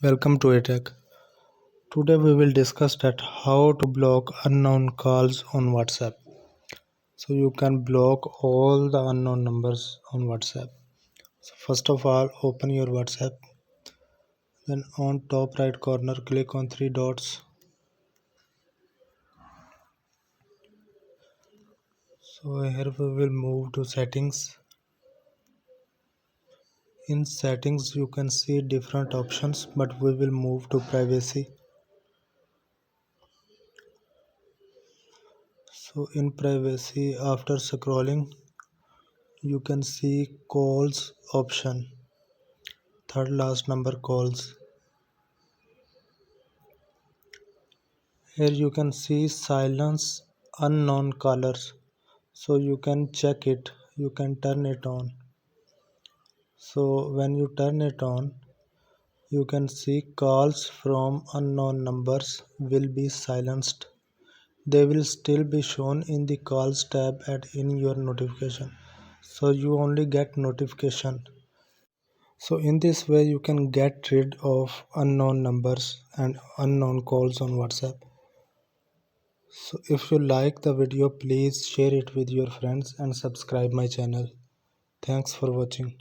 Welcome to ATech. Today we will discuss that how to block unknown calls on WhatsApp. So you can block all the unknown numbers on WhatsApp. So first of all, open your WhatsApp. Then on top right corner, click on three dots. So here we will move to settings. In settings, you can see different options, but we will move to privacy. So in privacy, after scrolling, you can see calls option, third last number calls. Here you can see silence unknown callers. So you can check it, you can turn it on. So when you turn it on, you can see calls from unknown numbers will be silenced. They will still be shown in the calls tab and in your notification. So you only get notification. So in this way you can get rid of unknown numbers and unknown calls on WhatsApp. So if you like the video, please share it with your friends and subscribe my channel. Thanks for watching.